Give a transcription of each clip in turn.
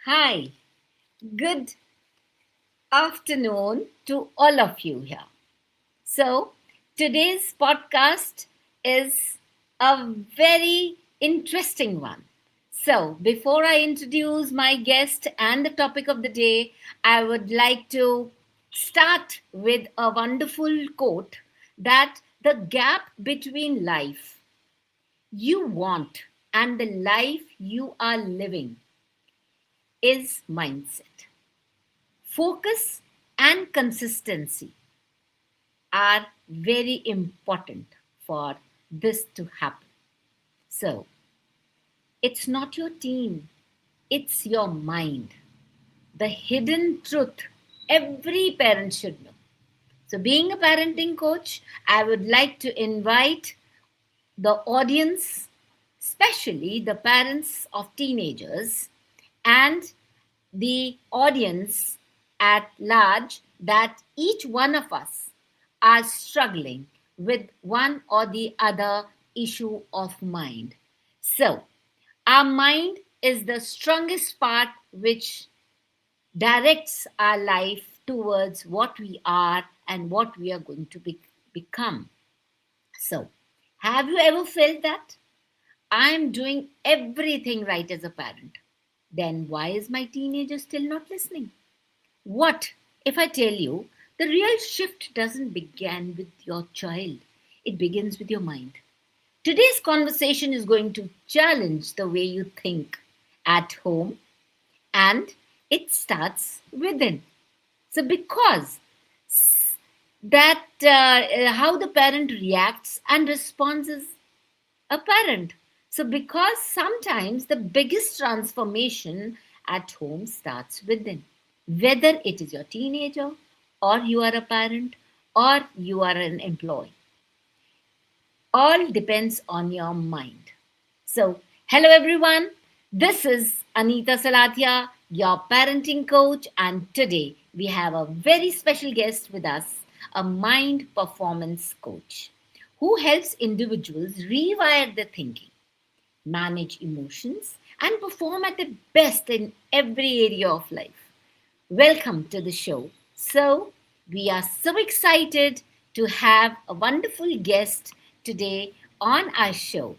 Hi, good afternoon to all of you here. So, today's podcast is a very interesting one. So, before I introduce my guest and the topic of the day, I would like to start with a wonderful quote that the gap between life you want and the life you are living is mindset. Focus and consistency are very important for this to happen. So, it's not your team, it's your mind. The hidden truth every parent should know. So, being a parenting coach, I would like to invite the audience, especially the parents of teenagers, and the audience at large, that each one of us are struggling with one or the other issue of mind. So, our mind is the strongest part which directs our life towards what we are and what we are going to become. So, have you ever felt that? I'm doing everything right as a parent. Then why is my teenager still not listening? What if I tell you the real shift doesn't begin with your child? It begins with your mind. Today's conversation is going to challenge the way you think at home, and it starts within. So, because how the parent reacts and responds is apparent. So, because sometimes the biggest transformation at home starts within, whether it is your teenager, or you are a parent, or you are an employee, all depends on your mind. So, hello everyone. This is Anita Salatia, your parenting coach, and today we have a very special guest with us, a mind performance coach who helps individuals rewire their thinking, manage emotions, and perform at their best in every area of life. Welcome to the show. So, we are so excited to have a wonderful guest today on our show.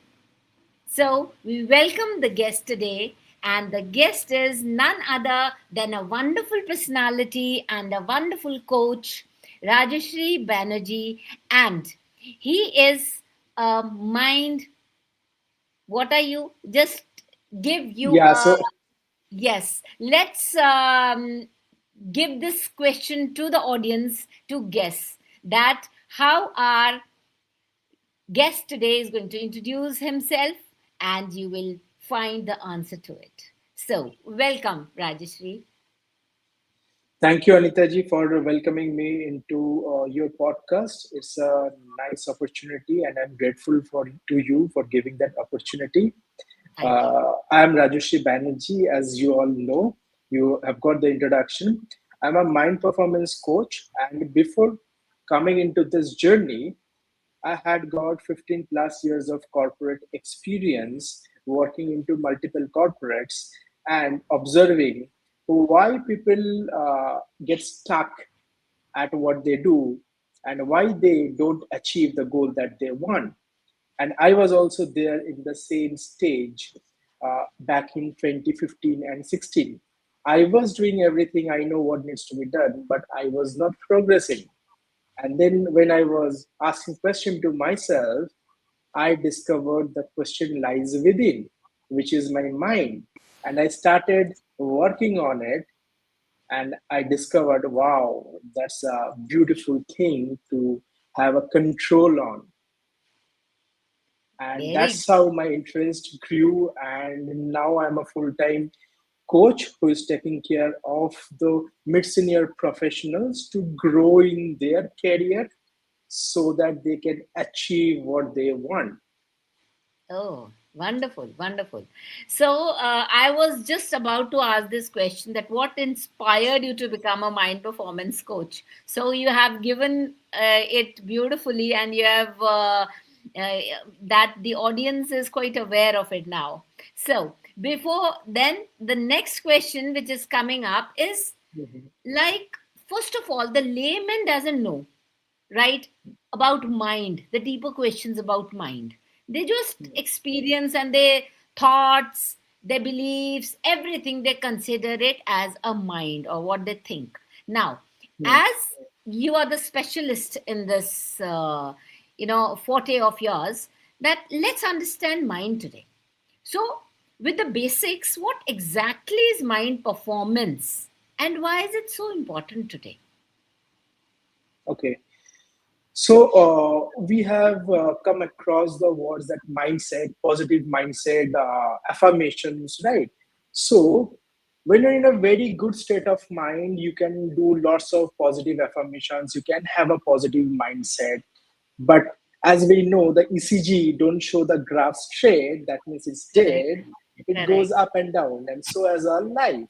So, we welcome the guest today, and the guest is none other than a wonderful personality and a wonderful coach, Rajorrshree Banerjee, and he is a mind. What are you? Just give you Yeah, a so yes. Let's give this question to the audience to guess that how our guest today is going to introduce himself, and you will find the answer to it. So, welcome, Rajeshri. thank you, Anita ji, for welcoming me into your podcast. It's a nice opportunity, and I'm grateful for to you for giving that opportunity. Thank you. I am Rajorrshree Banerjee, as you all know. You have got the introduction. I'm a mind performance coach, and before coming into this journey, I had got 15 plus years of corporate experience working into multiple corporates and observing why people get stuck at what they do and why they don't achieve the goal that they want. And I was also there in the same stage back in 2015 and 16. I was doing everything, I know what needs to be done, but I was not progressing. And then when I was asking question to myself, I discovered the question lies within, which is my mind. And I started working on it, and I discovered, wow, that's a beautiful thing to have a control on. And Very that's how my interest grew. And now I'm a full-time coach who is taking care of the mid-senior professionals to grow in their career so that they can achieve what they want. Oh, wonderful, wonderful. So, I was just about to ask this question that what inspired you to become a mind performance coach? So, you have given it beautifully, and you have uh, that the audience is quite aware of it now. So before then, the next question which is coming up is Mhm. like, first of all, the layman doesn't know, right, about mind, the deeper questions about mind. They just experience and their thoughts, their beliefs, everything, they consider it as a mind or what they think. Now, Mhm. as you are the specialist in this, forte of yours, that let's understand mind today. So, with the basics, what exactly is mind performance and why is it so important today? Okay. So we have come across the words that mindset, positive mindset, affirmations, right? So when you're in a very good state of mind, you can do lots of positive affirmations. You can have a positive mindset. But as we know, the ECG don't show the graph straight. That means it's Correct. dead. It goes Correct. up and down, and so as our life.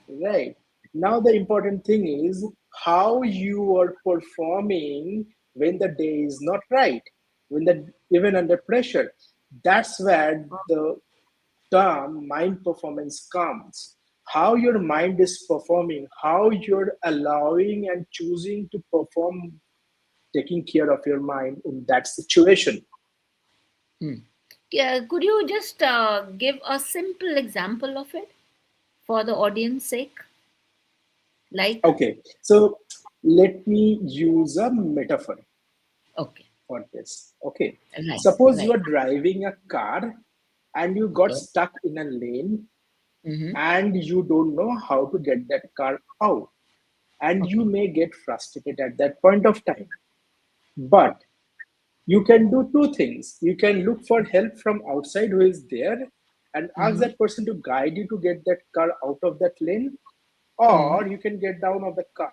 Right. Now, the important thing is how you are performing when the day is not right, when the even under pressure. That's where the term mind performance comes. How your mind is performing, how you're allowing and choosing to perform, taking care of your mind in that situation. Hmm. Yeah, could you just give a simple example of it for the audience sake? Like, Okay, so let me use a metaphor okay, for this. Okay, right, suppose you right, are driving a car and you got okay. stuck in a lane Mm-hmm. and you don't know how to get that car out. And you Okay. may get frustrated at that point of time. But you can do two things. You can look for help from outside who is there and ask Mm-hmm. that person to guide you to get that car out of that lane, Mm-hmm. or you can get down of the car,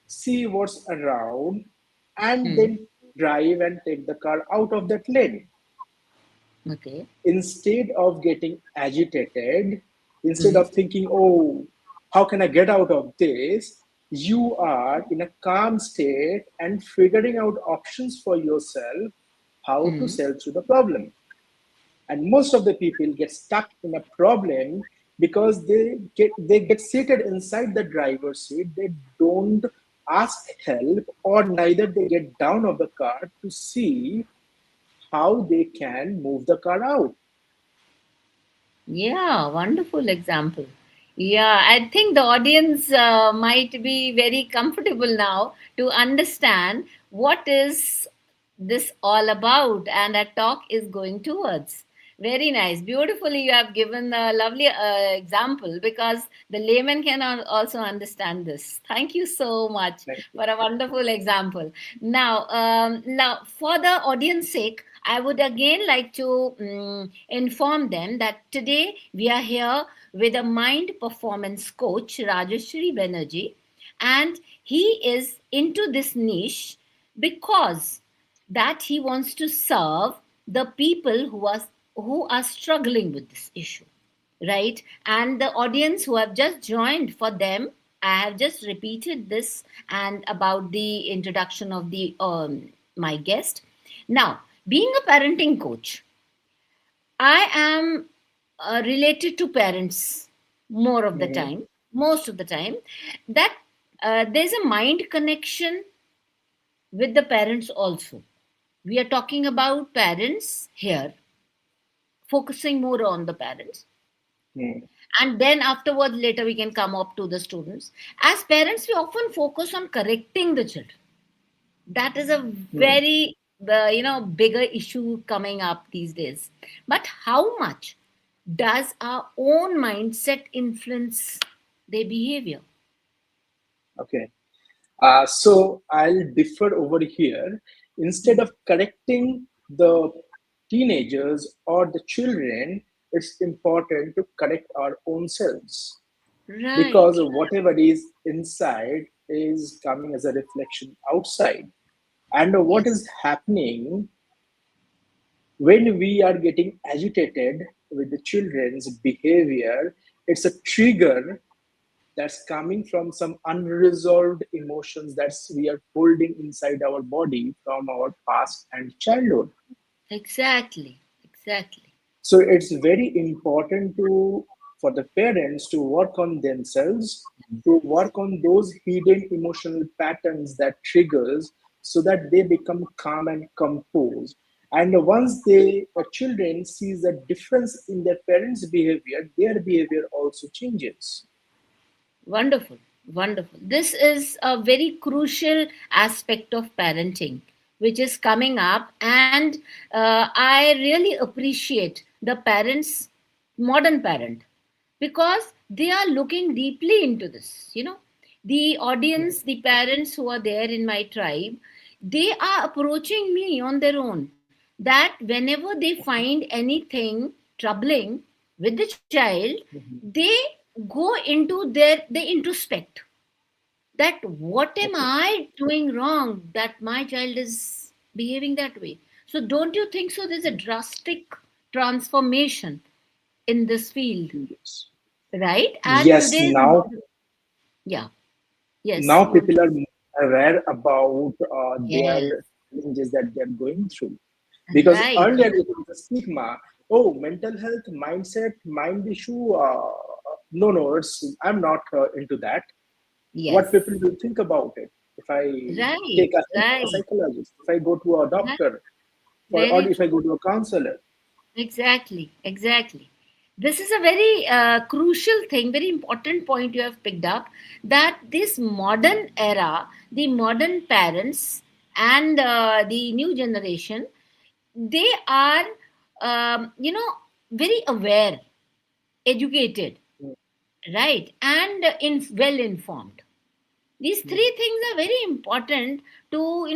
see what's around, and Mm-hmm. then drive and take the car out of that lane. Okay. Instead of getting agitated, instead Mm-hmm. of thinking, oh, how can I get out of this? You are in a calm state and figuring out options for yourself how to Mm-hmm. sail through the problem. And most of the people get stuck in a problem because they get seated inside the driver's seat. They don't ask help, or neither they get down of the car to see how they can move the car out. Yeah, wonderful example. Yeah, I think the audience might be very comfortable now to understand what is this all about and our talk is going towards. Very nice. Beautifully, you have given a lovely example because the layman can also understand this. Thank you so much Thank you. for a wonderful example. Now, for the audience sake, I would again like to inform them that today we are here with a mind performance coach, Rajorrshree Banerjee, and he is into this niche because that he wants to serve the people who are struggling with this issue, right? And the audience who have just joined, for them I have just repeated this and about the introduction of the my guest. Now, being a parenting coach, I am related to parents more of the Mhm. time, most of the time, that there's a mind connection with the parents also. We are talking about parents here, focusing more on the parents. Mhm. And then afterwards, later we can come up to the students. As parents, we often focus on correcting the children. That is a Mhm. very bigger issue coming up these days. But how much does our own mindset influence their behavior? Okay. So I'll differ over here. Instead Mm. of correcting the teenagers or the children, it's important to correct our own selves, Right. because whatever is inside is coming as a reflection outside. And what Yes. is happening when we are getting agitated with the children's behavior, it's a trigger that's coming from some unresolved emotions that we are holding inside our body from our past and childhood. Exactly. Exactly. So it's very important to for the parents to work on themselves, to work on those hidden emotional patterns that triggers, so that they become calm and composed. And once the children sees a difference in their parents' behavior, their behavior also changes. Wonderful, wonderful. This is a very crucial aspect of parenting, which is coming up, and I really appreciate the parents, modern parent, because they are looking deeply into this. The audience, the parents who are there in my tribe, they are approaching me on their own. That whenever they find anything troubling with the child, Mhm. they go into they introspect that what am Okay. I doing wrong that my child is behaving that way. So don't you think so there's a drastic transformation in this field, Yes. right? And Yes. today's yeah, yes, Now you want to. people are aware about Yes, their challenges that they're going through. Because right, earlier it was a stigma. Oh, mental health, mindset, mind issue. No, I'm not into that. What yes, people will think about it if I right, take a right, psychologist, if I go to a right, doctor, or very if true. I go to a counselor. Exactly, exactly. This is a very crucial thing, very important point you have picked up, that this modern era, the modern parents and the new generation, they are, very aware, educated, right, and well informed. These three things are very important to,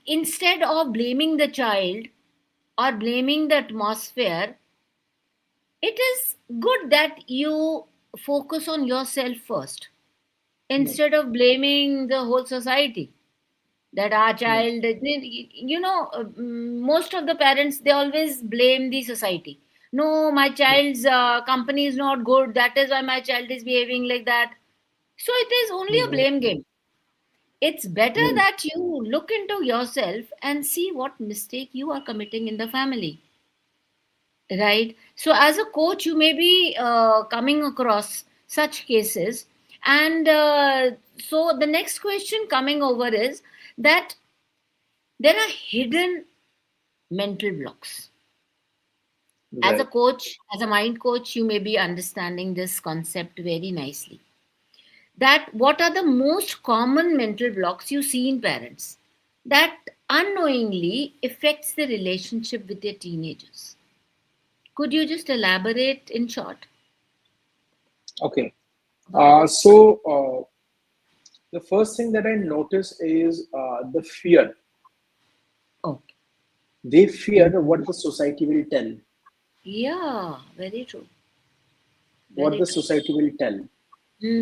instead of blaming the child or blaming the atmosphere, it is good that you focus on yourself first No, instead of blaming the whole society that our no, child, most of the parents, they always blame the society. No, my no, child's company is not good, that is why my child is behaving like that. So it is only a no, blame game. It's better no, that you look into yourself and see what mistake you are committing in the family. Right. So, as a coach, you may be coming across such cases. And so, the next question coming over is that there are hidden mental blocks. As a right. coach, as a mind coach, you may be understanding this concept very nicely. That what are the most common mental blocks you see in parents that unknowingly affects the relationship with their teenagers? Could you just elaborate in short? Okay. So the first thing that I notice is the fear. Okay. They fear what the society will tell. Yeah, very true. What Very the true. society will tell.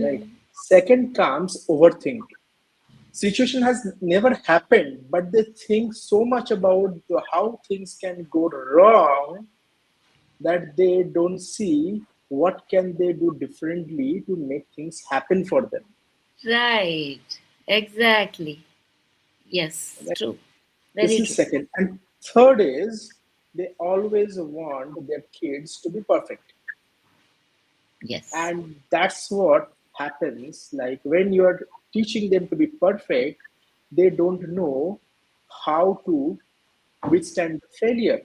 Right. Hmm. Second comes overthink. Situation has never happened, but they think so much about how things can go wrong that they don't see what can they do differently to make things happen for them. Right. Exactly. Yes, Right? true. This Very is true. second. And third is they always want their kids to be perfect. Yes. And that's what happens. Like when you're teaching them to be perfect, they don't know how to withstand failure.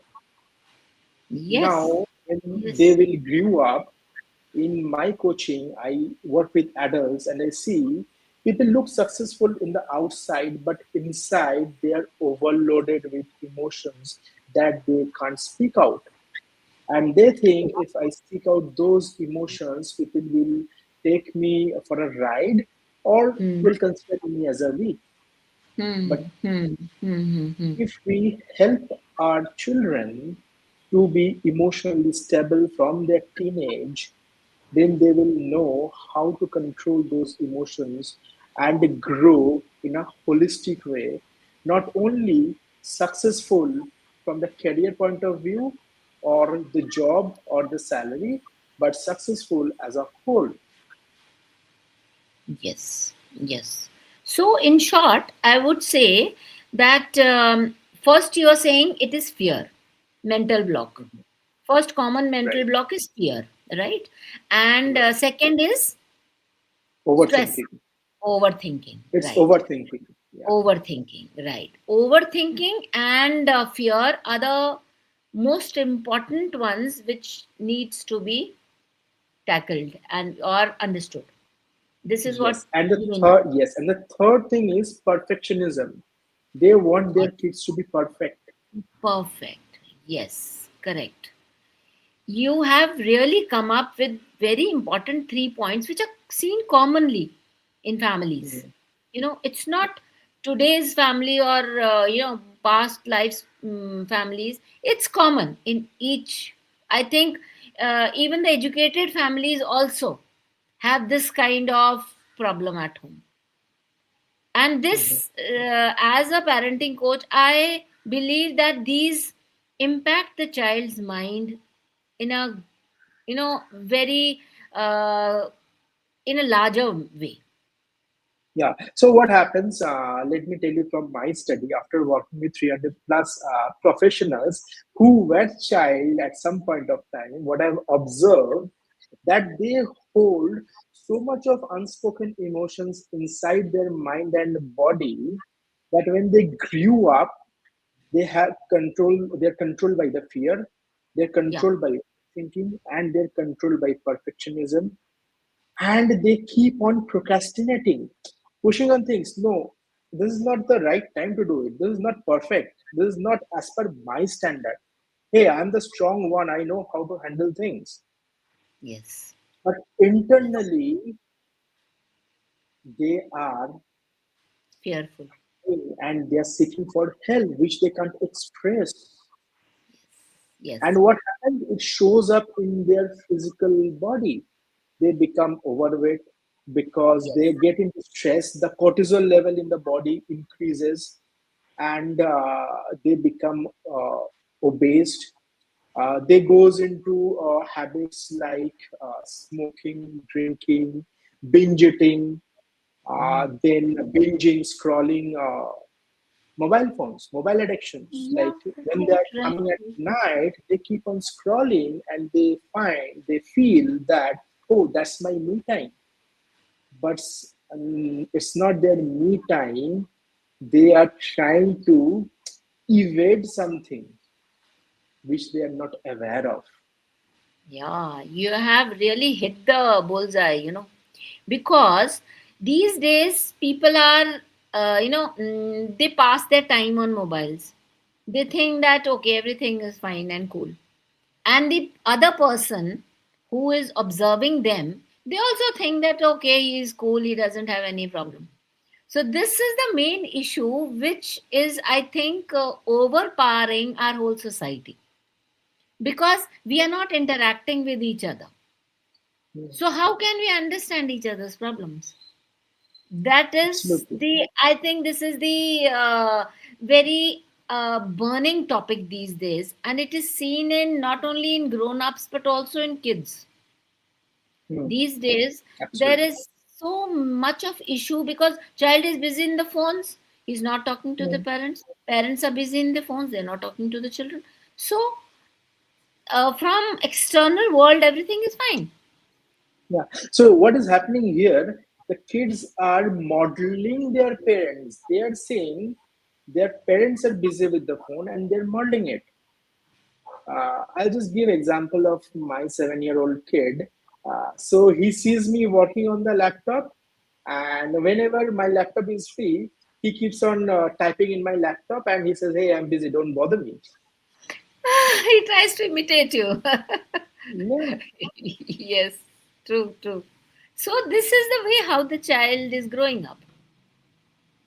Yes. Now, when they Yes. will grow up, in my coaching, I work with adults and I see people look successful in the outside, but inside they are overloaded with emotions that they can't speak out. And they think if I speak out those emotions, people will take me for a ride or Hmm. will consider me as a weak. But Hmm. Hmm. Hmm. Hmm. Hmm. if we help our children to be emotionally stable from their teenage, then they will know how to control those emotions and grow in a holistic way, not only successful from the career point of view or the job or the salary, but successful as a whole. Yes, yes. So, in short, I would say that first you are saying it is fear, mental block. Mhm. First common mental Right. block is fear, right? And Right. second is stress, Overthinking. overthinking, It's right? overthinking. Yeah. Overthinking, right? Overthinking and fear are the most important ones which needs to be tackled and or understood. This is what Yes. And the you mean. third, yes, and the third thing is perfectionism. They want their Yes, kids to be perfect. perfect. Yes, correct. You have really come up with very important 3 points which are seen commonly in families. Mhm. It's not today's family or past lives families. It's common in each. I think even the educated families also have this kind of problem at home. And Mhm. this as a parenting coach, I believe that these impact the child's mind in a very uh, in a larger way. Yeah. So what happens? Let me tell you from my study. After working with 300 plus professionals who were child at some point of time, what I've observed that they hold so much of unspoken emotions inside their mind and body that when they grew up, they have control. They're controlled by the fear. They're Yeah. controlled by thinking, and they're controlled by perfectionism, and they keep on procrastinating, pushing on things. No, this is not the right time to do it. This is not perfect. This is not as per my standard. Hey, I'm the strong one. I know how to handle things. Yes. But Yes. internally, they are Fearful. ill and they are seeking for help, which they can't express. Yes. And what happens? It shows up in their physical body. They become overweight because Yes. they get into stress. The cortisol level in the body increases, and they become obese. They goes into habits like smoking, drinking, binge eating, Mm. then binging, scrolling. Mobile phones, mobile addictions. Yeah. Like when they are Right. coming at night, they keep on scrolling and they feel that, oh, that's my me time. But it's not their me time. They are trying to evade something which they are not aware of. Yeah, you have really hit the bullseye. Because these days people are, they pass their time on mobiles. They think that, okay, everything is fine and cool. And the other person who is observing them, they also think that, okay, he is cool, he doesn't have any problem. So this is the main issue which is, I think, overpowering our whole society, because we are not interacting with each other. Hmm. So how can we understand each other's problems? That is Absolutely. the, I think this is the very burning topic these days, and it is seen in not only in grown-ups but also in kids. Hmm. These days there Absolutely. is so much of issue because child is busy in the phones, he's not talking to the Hmm. parents, parents are busy in the phones, they're not talking to the children. So from external world everything is fine. Yeah. So what is happening here? The kids are modeling their parents. They are saying their parents are busy with the phone and they're modeling it. I'll just give example of my 7-year-old kid. So he sees me working on the laptop, and whenever my laptop is free, he keeps on typing in my laptop, and he says, "Hey, I'm busy. Don't bother me." He tries to imitate you. Yeah. Yes, true, true. So this is the way how the child is growing up,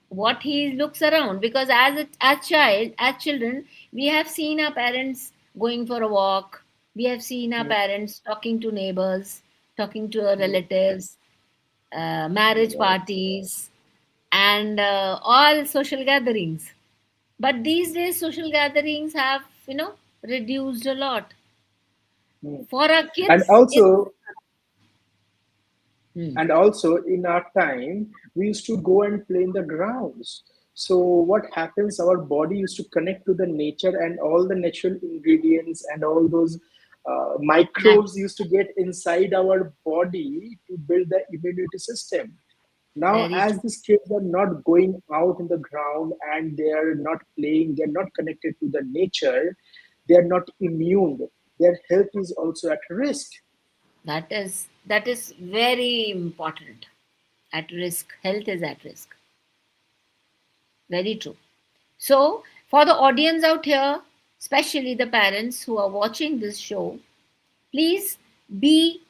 what he looks around, because as children, we have seen our parents going for a walk, we have seen our Mm, parents talking to neighbors, talking to our mm, relatives, marriage right. parties, and all social gatherings. But these days social gatherings have reduced a lot. Mm. For our And kids it's also, Hmm. And also in our time we used to go and play in the grounds. So what happens, our body used to connect to the nature, and all the natural ingredients and all those That microbes used to get inside our body to build the immunity system. Now very as true. these kids are not going out in the ground and they are not playing, they're not connected to the nature, they are not immune, their health is also at risk. That is very important. At risk, health is at risk. Very true. So, for the audience out here, especially the parents who are watching this show, please be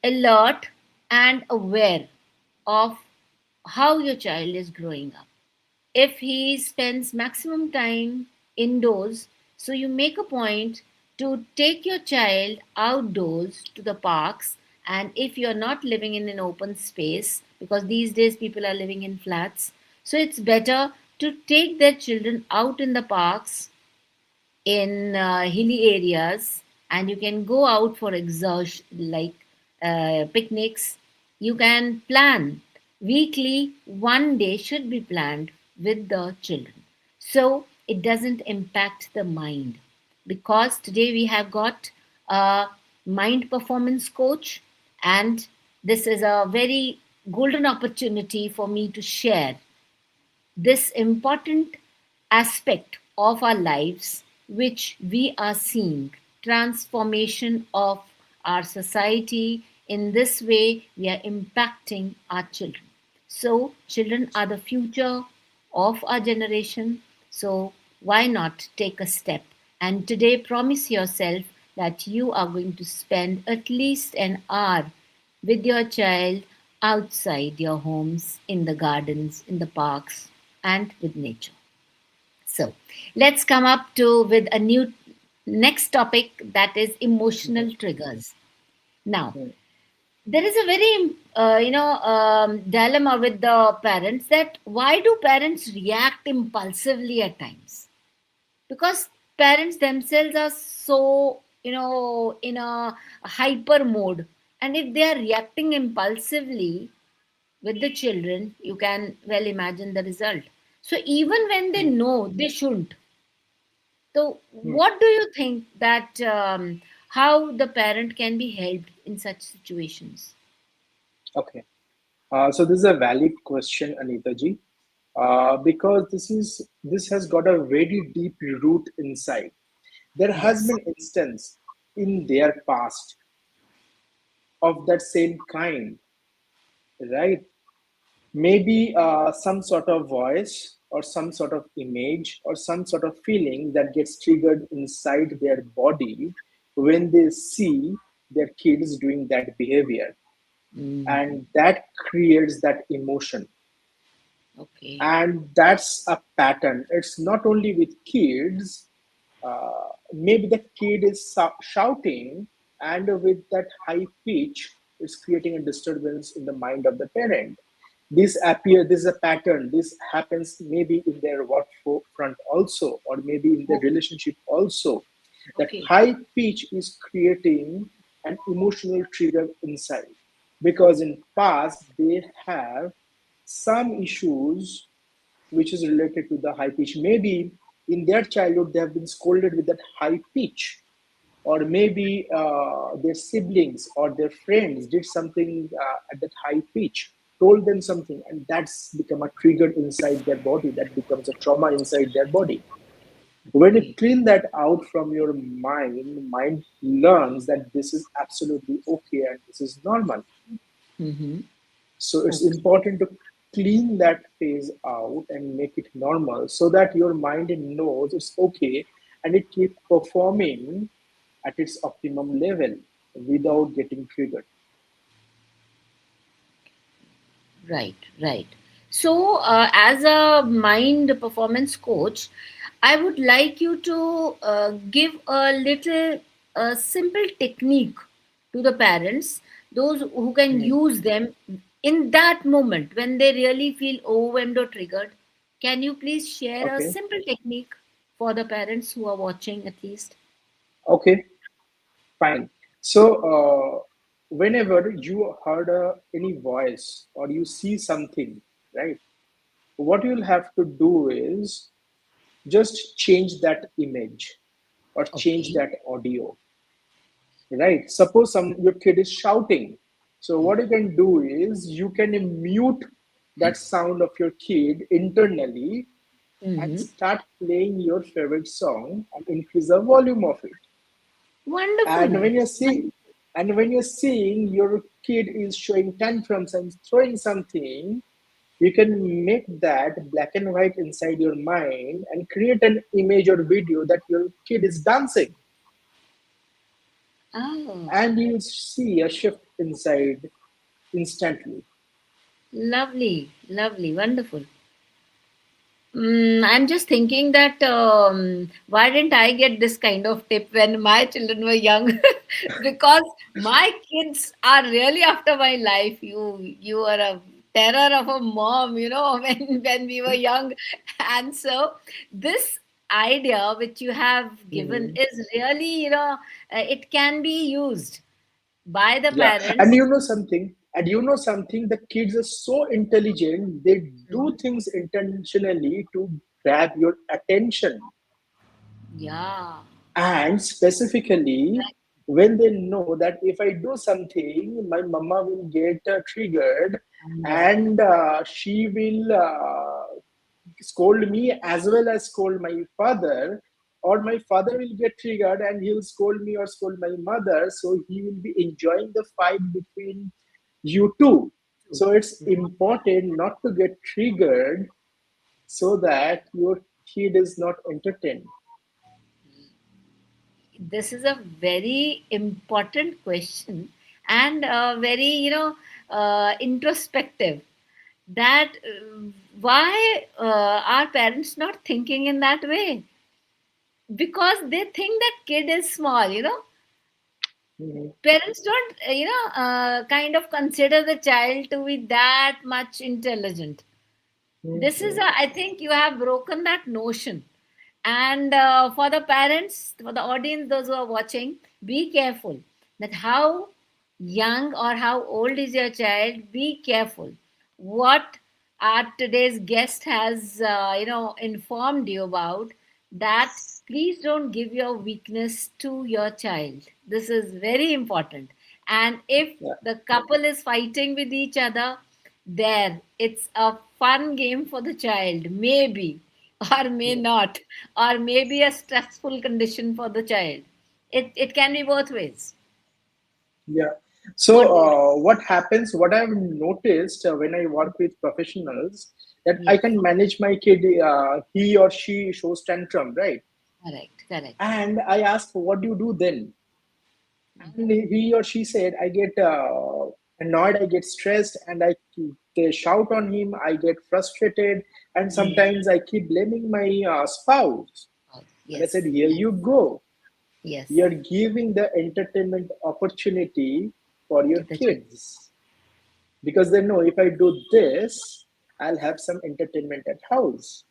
alert and aware of how your child is growing up. If he spends maximum time indoors, so you make a point to take your child outdoors to the parks. And if you're not living in an open space, because these days people are living in flats, so it's better to take their children out in the parks in hilly areas, and you can go out for exertion like picnics. You can plan weekly, one day should be planned with the children, so it doesn't impact the mind. Because today we have got a mind performance coach, and this is a very golden opportunity for me to share this important aspect of our lives, which we are seeing transformation of our society. In this way we are impacting our children. So children are the future of our generation, so why not take a step and today promise yourself that you are going to spend at least an hour with your child outside your homes, in the gardens, in the parks, and with nature. So let's come up to with a new next topic, that is emotional triggers. Now, Mhm. there is a very dilemma with the parents, that why do parents react impulsively at times? Because parents themselves are so in a hyper mode, and if they are reacting impulsively with the children, you can well imagine the result. So even when they Hmm. know they shouldn't, so Hmm. what do you think that how the parent can be helped in such situations? Okay. So this is a valid question, Anita ji, because this has got a very deep root inside. There has Yes. been instance in their past of that same kind, right? Maybe some sort of voice or some sort of image or some sort of feeling that gets triggered inside their body when they see their kids doing that behavior, Hmm. and that creates that emotion. Okay. And that's a pattern. It's not only with kids. Maybe the kid is shouting, and with that high pitch it's creating a disturbance in the mind of the parent. This is a pattern. This happens maybe in their work front also, or maybe in their Okay. relationship also. That Okay. high pitch is creating an emotional trigger inside, because in past they have some issues which is related to the high pitch. Maybe in their childhood they have been scolded with that high pitch, or maybe their siblings or their friends did something at that high pitch, told them something, and that's become a trigger inside their body. That becomes a trauma inside their body. When you Okay. clean that out from your mind learns that this is absolutely okay and this is normal. Mm-hmm. So it's Okay. important to clean that phase out and make it normal so that your mind knows it's okay, and it keeps performing at its optimum level without getting triggered. Right, right. So, as a mind performance coach, I would like you to give a little simple technique to the parents, those who can Hmm. use them in that moment when they really feel overwhelmed or triggered. Can you please share a Okay. simple technique for the parents who are watching at least? Okay. Fine. So whenever you heard any voice or you see something, right? What you'll have to do is just change that image or change Okay. that audio, right? Suppose your kid is shouting. So what you can do is you can mute that sound of your kid internally and Mm-hmm. start playing your favorite song and increase the volume of it. And Wonderful. when you're seeing and when you're seeing your kid is showing tantrums and throwing something, you can make that black and white inside your mind and create an image or video that your kid is dancing, Oh, and you'll see a shift inside instantly. lovely, lovely, wonderful. I'm just thinking that why didn't I get this kind of tip when my children were young? Because my kids are really after my life. You are a terror of a mom, when we were young, and so this idea which you have given Mhm. is really, it can be used by the Yeah, and parents. the kids are so intelligent, they do Mhm. things intentionally to grab your attention. Yeah. And specifically, when they know that if I do something, my mama will get triggered, Anger. and she will scold me as well as scold my father, or my father will get triggered and he'll scold me or scold my mother. So he will be enjoying the fight between you two. So it's important not to get triggered so that your kid is not entertained. This is a very important question and very, introspective. That why are parents not thinking in that way? Because they think that kid is small. Mhm. Parents don't, kind of consider the child to be that much intelligent. This is Mhm. I think you have broken that notion. And for the parents, for the audience, those who are watching, be careful that how young or how old is your child. Be careful what our today's guest has, informed you about. That please don't give your weakness to your child. This is very important. And if Yeah, the couple is fighting with each other, there it's a fun game for the child, maybe, or may yeah, not, or maybe a stressful condition for the child. It can be both ways. yeah. So, What do you what happens? What I've noticed when I work with professionals, that I Yes, can manage my kid. He or she shows tantrum, right? correct, correct. And I ask, what do you do then? And he or she said, I get annoyed, I get stressed, and they shout on him. I get frustrated, and Yes, sometimes I keep blaming my spouse. And I said, yes, here you go. yes, You're giving the entertainment opportunity for your to the child. kids, because they know if I do this, I'll have some entertainment at house.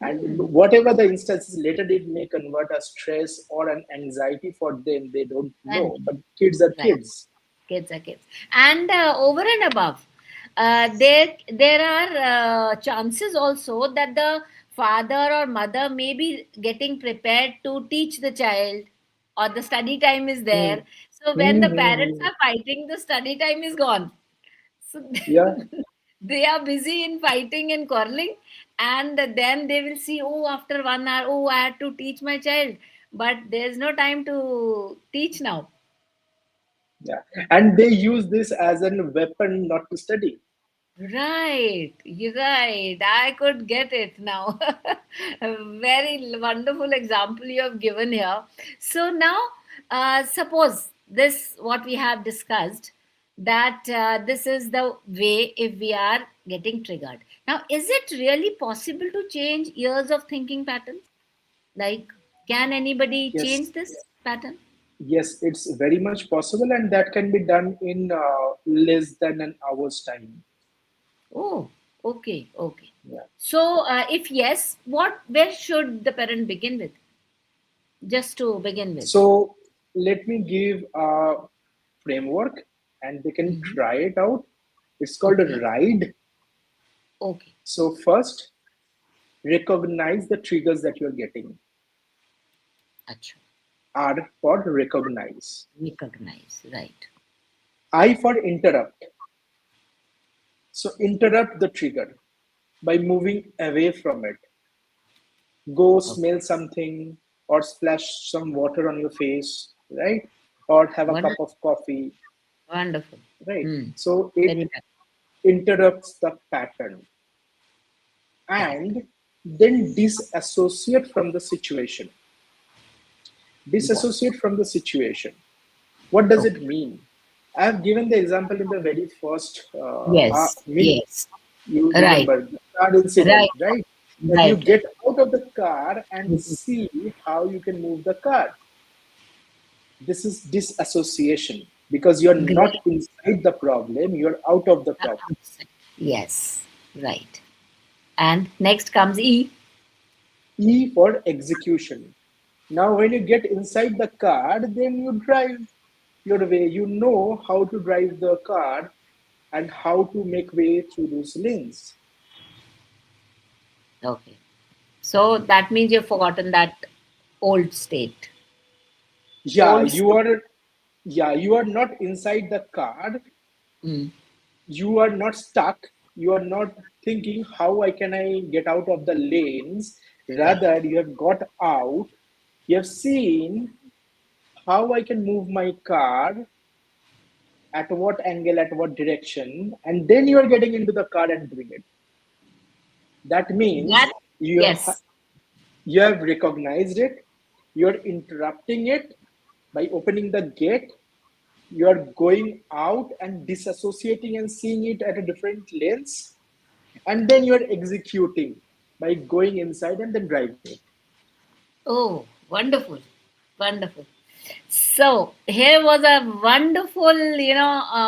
And Hmm, whatever the instances later, it may convert a stress or an anxiety for them. They don't and know, but kids are right. kids. Kids are kids. And over and above, there are chances also that the father or mother may be getting prepared to teach the child, or the study time is Hmm. there. So when the parents Hmm. are fighting, the study time is gone. So Yeah, they are busy in fighting and quarreling, and then they will see, oh, after 1 hour, oh, I had to teach my child, but there's no time to teach now. yeah. And they use this as a weapon not to study. Right, you're right. I could get it now. A very wonderful example you have given here. So now, suppose this what we have discussed, that this is the way if we are getting triggered. Now, is it really possible to change years of thinking patterns? Like, can anybody change Yes, this pattern? yes, it's very much possible, and that can be done in less than an hour's time. Oh, okay, okay. Yeah. So, if yes, where should the parent begin with? Just to begin with. So let me give a framework, and they can Mhm. try it out. It's called a Okay. ride. Okay. So first, recognize the triggers that you're getting. Acha. R for recognize. Recognize. Right. I for interrupt. So interrupt the trigger by moving away from it. Go Okay. smell something or splash some water on your face, right? Or have a cup Wonderful. of coffee, Wonderful. right? Hmm. So it Very nice. interrupts the pattern Correct. and then disassociate from the situation. What? Disassociate from the situation. What does it Okay. mean? I have given the example in the very first Yes. minute. Yes. You Right. remember the car incident, Right. right? That you Right. Right. get out of the car and Mhm. see how you can move the car. This is disassociation because you're not Great. inside the problem, you're out of the problem. Yes. Right. And next comes E. E for execution. Now, when you get inside the car, then you drive your way. You know how to drive the car and how to make way through those lanes. Okay. So that means you've forgotten that old state. Yeah, Old you state. are. Yeah, you are not inside the car. Mm. You are not stuck. You are not thinking how I get out of the lanes. Right. Rather, you have got out. You have seen how I can move my car at what angle, at what direction, and then you are getting into the car and doing it. That That, means yes. you have recognized it, you're interrupting it by opening the gate, you're going out and disassociating and seeing it at a different lens, and then you're executing by going inside and then driving it. Oh, wonderful. Wonderful. So here was a wonderful,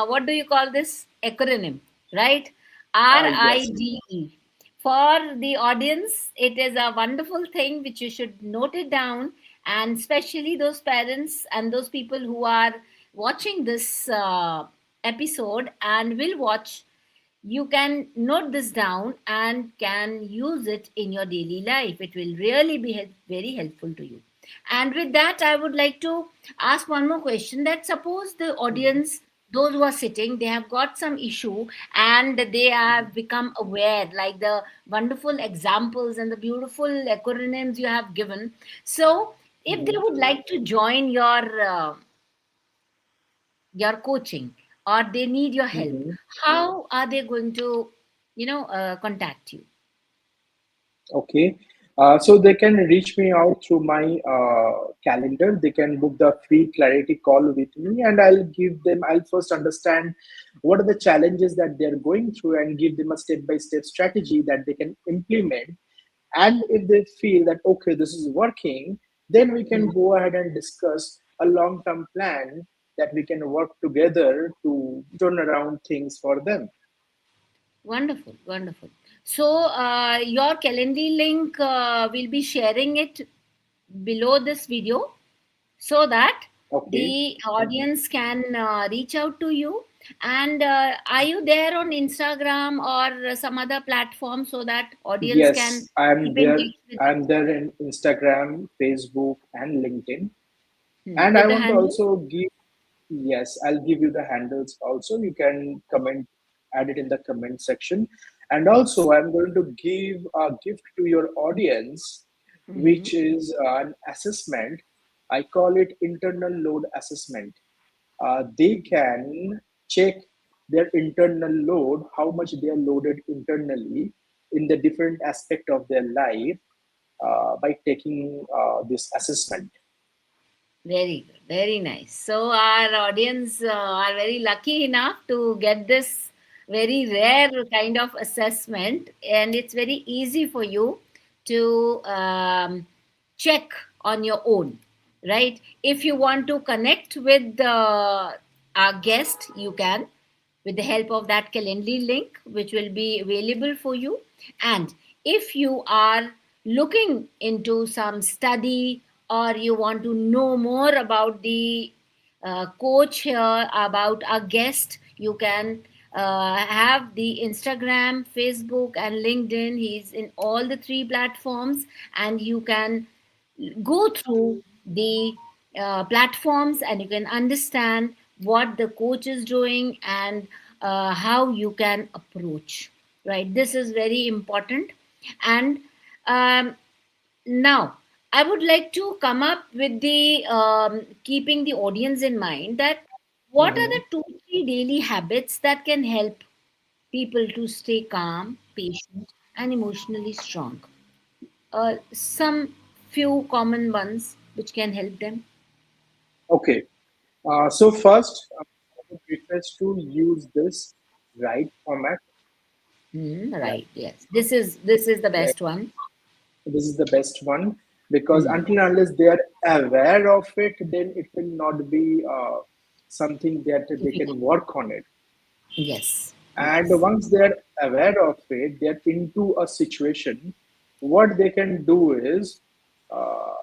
what do you call this acronym, right? Yes. RIDE. For the audience, it is a wonderful thing which you should note it down, and especially those parents and those people who are watching this episode and will watch, you can note this down and can use it in your daily life. It will really be very helpful to you. And with that, I would like to ask one more question, that suppose the Mhm, audience, those who are sitting, they have got some issue and they mhm, have become aware, like the wonderful examples and the beautiful acronyms you have given. So if they mhm, would like to join your coaching, or they need your help, mhm. how are they going to contact you? Okay. So they can reach me out through my calendar. They can book the free clarity call with me, and I'll first understand what are the challenges that they're going through and give them a step by step strategy that they can implement. And if they feel that, okay, this is working, then we can Mhm. go ahead and discuss a long term plan that we can work together to turn around things for them. Wonderful, wonderful. So your calendar link, will be sharing it below this video so that Okay. the audience can reach out to you. And are you there on Instagram or some other platform so that audience can Yes, I'm keep in there. touch with I'm there in Instagram, Facebook, and LinkedIn. you? And I With the want to handle? also give, yes, I'll give you the handles also. You can comment, add it in the comment section. And Yes. also, I'm going to give a gift to your audience, Hmm. which is an assessment. I call it internal load assessment. They can check their internal load, how much they are loaded internally in the different aspect of their life by taking this assessment. Very good, very nice. So our audience are very lucky enough to get this very rare kind of assessment, and it's very easy for you to check on your own, right? If you want to connect with our guest, you can, with the help of that Calendly link, which will be available for you. And if you are looking into some study, or you want to know more about the coach here, about our guest, you can have the Instagram, Facebook, and LinkedIn. He's in all the three platforms, and you can go through the platforms and you can understand what the coach is doing and how you can approach. Right, this is very important. And um, now, I would like to come up with the keeping the audience in mind that what are the Mhm. 2 3 daily habits that can help people to stay calm, patient, and emotionally strong? Some few common ones which can help them. Okay. So first, I would request to use this right format. Right. Right. Yes. This is the Right. best one. This is the best one because Hmm. until and unless they are aware of it, then it will not be something that they can Difficult. work on it. Yes. And Yes. once they are aware of it, they are into a situation. What they can do is uh,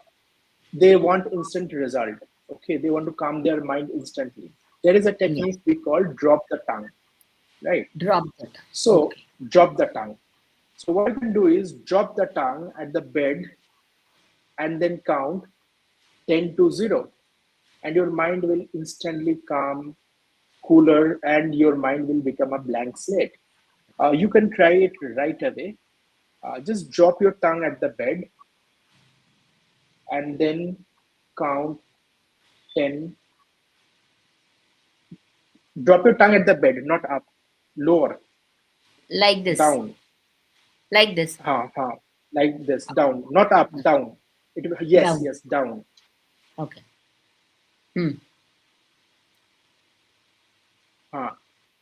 they want instant result. Okay, they want to calm their mind instantly. There is a Yes. technique we call drop the tongue, right? Drop that. So Okay. drop the tongue. So what you can do is drop the tongue at the bed and then count 10 to 0, and your mind will instantly calm, cooler, and your mind will become a blank slate. You can try it right away. Just drop your tongue at the bed and then count 10. Drop your tongue at the bed, not up, lower, Like this. down. Like this. Ha, like this, down, not up, down. Yes, Down. yes, down. Okay. Hmm. Ha.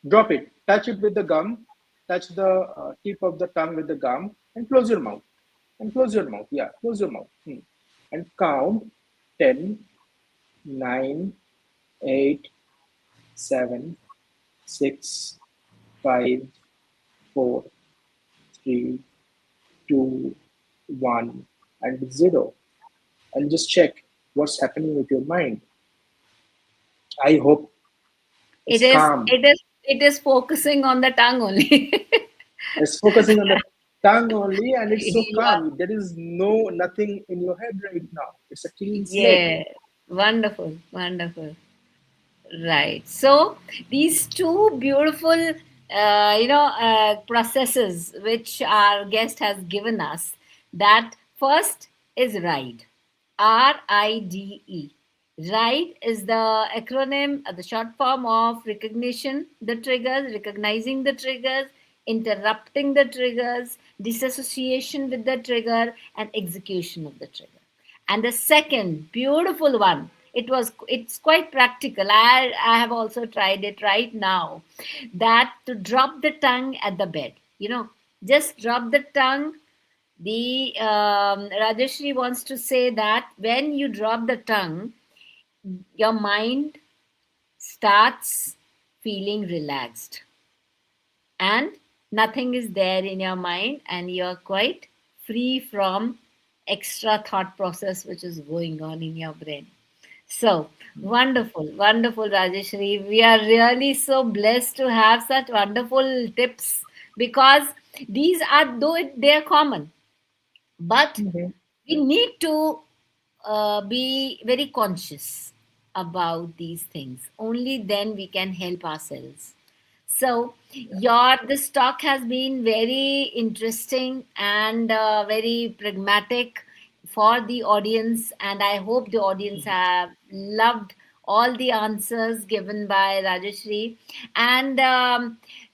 Drop it. Touch it with the gum. Touch the tip of the tongue with the gum and close your mouth. And close your mouth. Yeah, close your mouth. And count 10, 9, 8, 7, 6, 5, 4, 3, 2, 1, and 0. And just check what's happening with your mind. I hope It it's is. calm. It is. It is focusing on the tongue only. It's focusing on the tongue only, and it's so You are, calm. There is no nothing in your head right now. It's a clean slate. yeah, wonderful, wonderful. Right. So these two beautiful, processes which our guest has given us. That first is RIDE, RIDE. RIDE is the acronym, the short form of recognition, the triggers, recognizing the triggers, interrupting the triggers, disassociation with the trigger, and execution of the trigger. And the second beautiful one, it's quite practical. I have also tried it right now, that to drop the tongue at the bed, just drop the tongue. The Rajeshri wants to say that when you drop the tongue, your mind starts feeling relaxed and nothing is there in your mind, and you're quite free from extra thought process which is going on in your brain. So wonderful, wonderful, Rajeshri. We are really so blessed to have such wonderful tips, because these are, though they are common, but Mhm. we need to be very conscious about these things. Only then we can help ourselves. So your this talk has been very interesting and very pragmatic for the audience, and I hope the audience have loved all the answers given by Rajeshri. And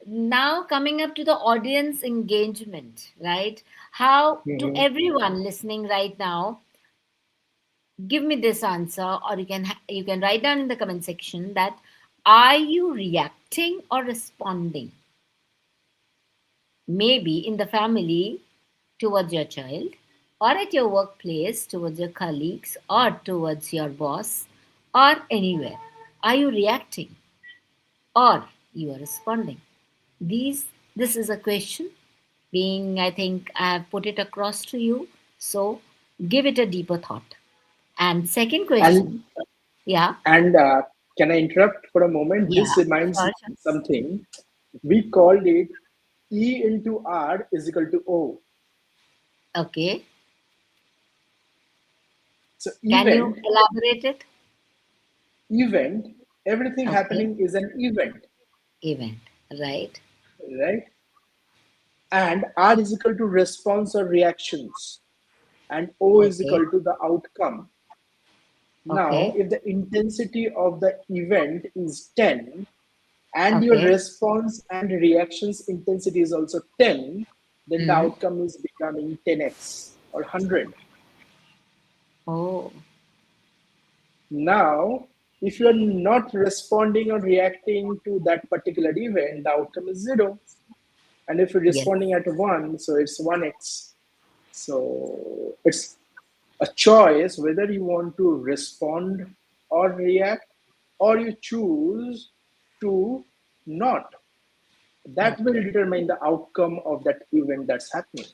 now coming up to the audience engagement, right? How to Mhm. everyone listening right now, give me this answer, or you can write down in the comment section that are you reacting or responding, maybe in the family towards your child, or at your workplace towards your colleagues, or towards your boss, or anywhere. Are you reacting or you are responding? This is a question being, I think I have put it across to you, so give it a deeper thought. And second And question, yeah. and Can I interrupt for a moment? Yeah, This reminds sure, me sure. something. We called it E into R is equal to O. Okay. So Can you elaborate it? event, everything Okay. happening is an event, Event. Right. right? And R is equal to response or reactions, and O is Okay. equal to the outcome. Now, Okay. if the intensity of the event is 10 and your Okay. response and reactions intensity is also 10, then the Mm. outcome is becoming 10x or 100. Oh, Now, if you are not responding or reacting to that particular event, the outcome is 0. And if you're yes. responding at 1, so it's 1x. So it's a choice whether you want to respond or react, or you choose to not. That Not. will determine the outcome of that event that's happening.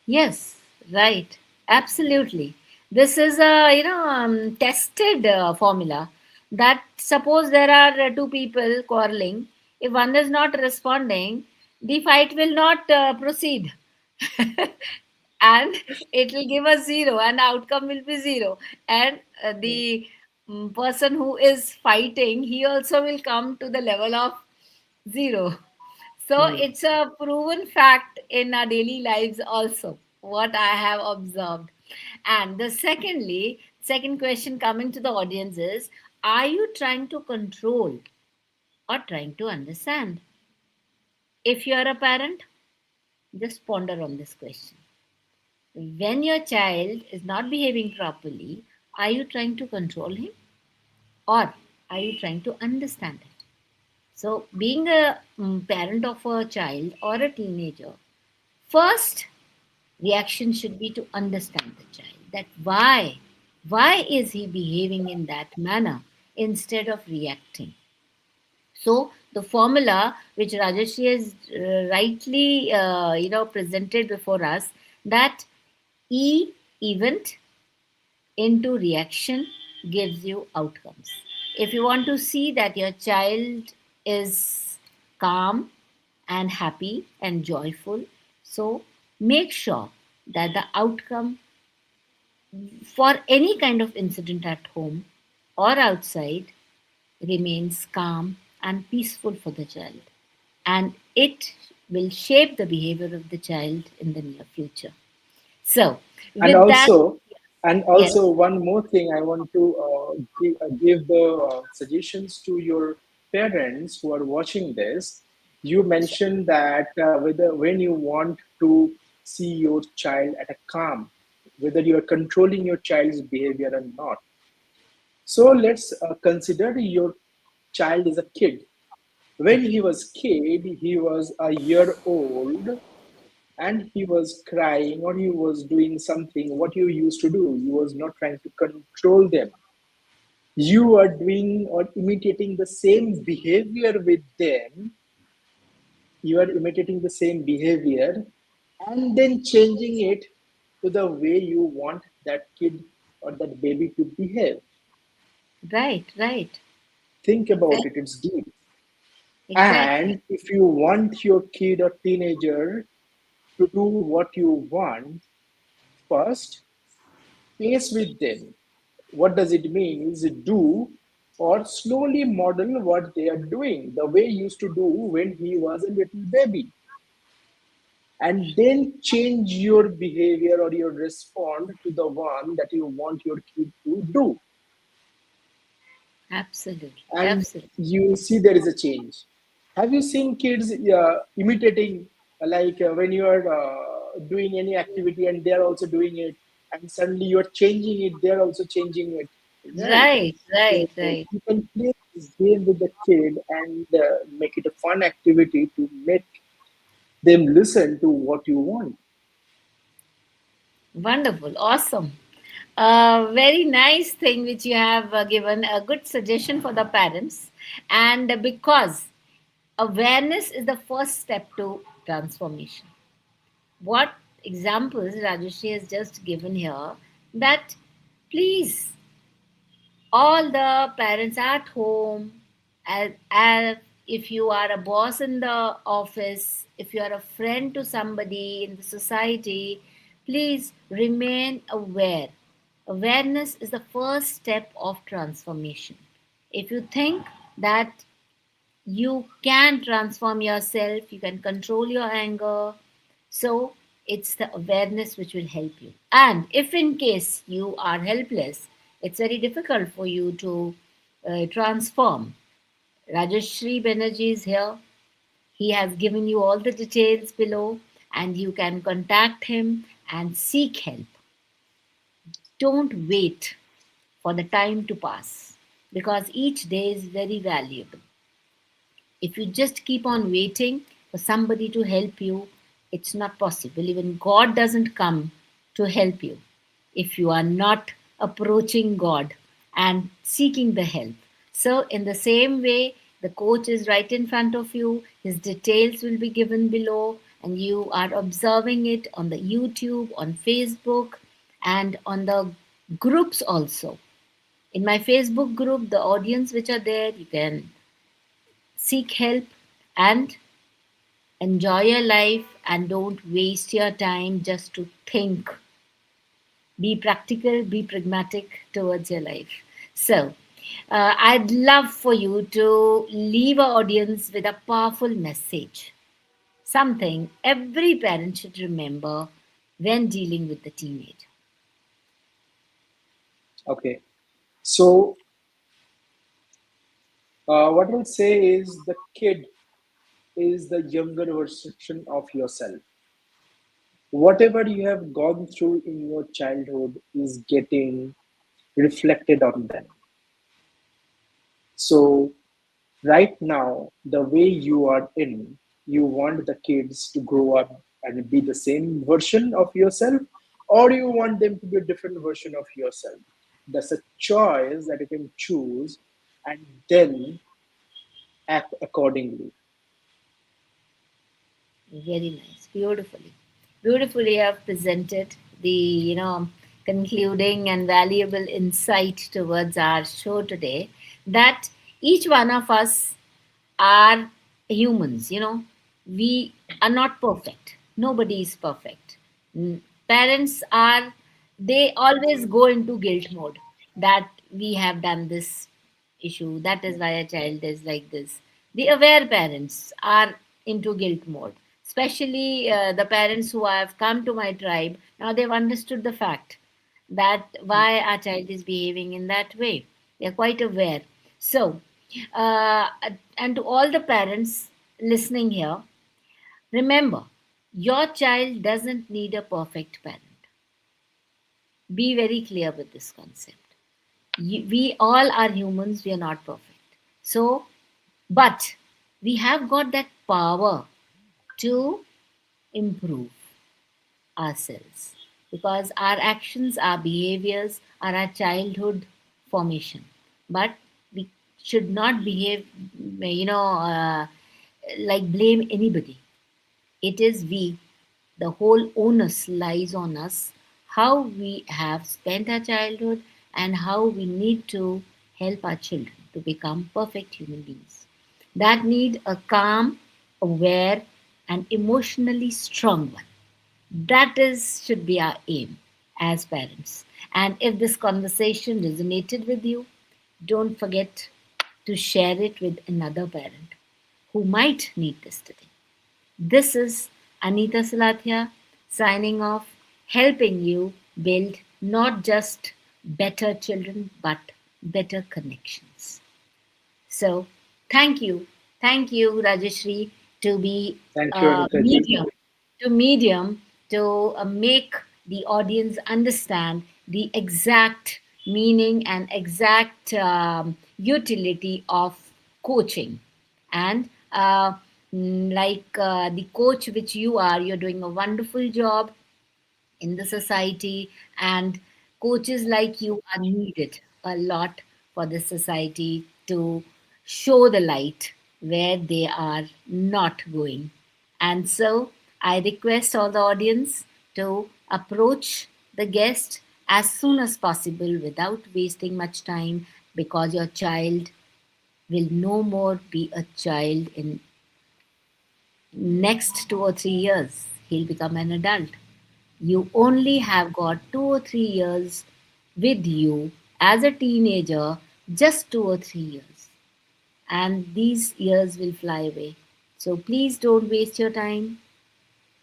Yes, right. Absolutely. This is a tested formula that suppose there are two people quarreling. If one is not responding, the fight will not proceed, and it will give us zero, and outcome will be zero. And the person who is fighting, he also will come to the level of zero. So Hmm. it's a proven fact in our daily lives also, what I have observed. And the second question coming to the audience is, are you trying to control or trying to understand? If you are a parent, just ponder on this question. When your child is not behaving properly, are you trying to control him or are you trying to understand it? So, being a parent of a child or a teenager, first reaction should be to understand the child, that why is he behaving in that manner instead of reacting. So the formula which Rajeshri has rightly presented before us, that E event into reaction gives you outcomes. If you want to see that your child is calm and happy and joyful, so make sure that the outcome for any kind of incident at home or outside remains calm and peaceful for the child, and it will shape the behavior of the child in the near future. So And with that, also, and yes, also one more thing I want to give the suggestions to your parents who are watching this. You mentioned that when you want to see your child at a calm, whether you are controlling your child's behavior or not. So let's consider your child is a kid. When he okay, was kid, he was a year old and he was crying or he was doing something. What you used to do, you was not trying to control them. You are doing or imitating the same behavior with them. You are imitating the same behavior and then changing it to the way you want that kid or that baby to behave. right, right, Think about exactly, it, it's deep. exactly, And if you want your kid or teenager to do what you want, first, pace with them. What does it mean? Is it do or slowly model what they are doing, the way he used to do when he was a little baby, and then change your behavior or your respond to the one that you want your kid to do. absolutely, And absolutely. you see there is a change. Have you seen kids imitating, when you are doing any activity and they are also doing it, and suddenly you are changing it, they are also changing it, right? Right, right, So right. you can play this game with the kid and make it a fun activity to make them listen to what you want. Wonderful, awesome. Very nice thing which you have given a good suggestion for the parents, and because awareness is the first step to transformation. What examples Rajeshri has just given here, that please all the parents at home, as if you are a boss in the office, if you are a friend to somebody in the society, please remain aware. Awareness is the first step of transformation. If you think that you can transform yourself, you can control your anger, so it's the awareness which will help you. And if in case you are helpless, it's very difficult for you to transform. Rajorrshree Banerjee is here. He has given you all the details below, and you can contact him and seek help. Don't wait for the time to pass, because each day is very valuable. If you just keep on waiting for somebody to help you, it's not possible. Even God doesn't come to help you if you are not approaching God and seeking the help. So, in the same way, the coach is right in front of you, his details will be given below, and you are observing it on the YouTube, on Facebook, and on the groups also. In my Facebook group, the audience which are there, you can seek help and enjoy your life, and don't waste your time just to think. Be practical, be pragmatic towards your life. So, I'd love for you to leave our audience with a powerful message, something every parent should remember when dealing with the teenager. Okay. So, what I'll say is the kid is the younger version of yourself. Whatever you have gone through in your childhood is getting reflected on them. So, right now, the way you are in, you want the kids to grow up and be the same version of yourself, or you want them to be a different version of yourself. That's a choice that you can choose and then act accordingly. Very nice. Beautifully. Beautifully you have presented the, concluding and valuable insight towards our show today, that each one of us are humans, we are not perfect. Nobody is perfect. Parents are, they always go into guilt mode that we have done this issue, that is why a child is like this. The aware parents are into guilt mode, especially the parents who have come to my tribe. Now they've understood the fact that why our child is behaving in that way. They're quite aware. So, uh, and to all the parents listening here, remember, your child doesn't need a perfect parent. Be very clear with this concept. We all are humans, we are not perfect. So, but we have got that power to improve ourselves, because our actions, our behaviors are our childhood formation. But we should not behave, like blame anybody. It is we, the whole onus lies on us, how we have spent our childhood and how we need to help our children to become perfect human beings that need a calm, aware, and emotionally strong one. That is should be our aim as parents. And if this conversation resonated with you, don't forget to share it with another parent who might need this today. This is Anita Salathia signing off, helping you build not just better children but better connections. So, thank you, Rajeshri, to be Thank you, a Anita ji. medium to make the audience understand the exact meaning and exact utility of coaching. And like the coach which you are, you're doing a wonderful job in the society, and coaches like you are needed a lot for the society to show the light where they are not going. And so I request all the audience to approach the guest as soon as possible without wasting much time because your child will no more be a child in next 2 or 3 years. He'll become an adult. You only have got 2 or 3 years with you as a teenager, just 2 or 3 years. And these years will fly away. So please don't waste your time.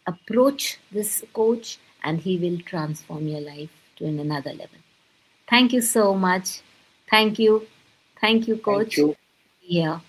Approach this coach, and he will transform your life to another level. Thank you so much. Thank you. Thank you, Thank coach. you. Yeah.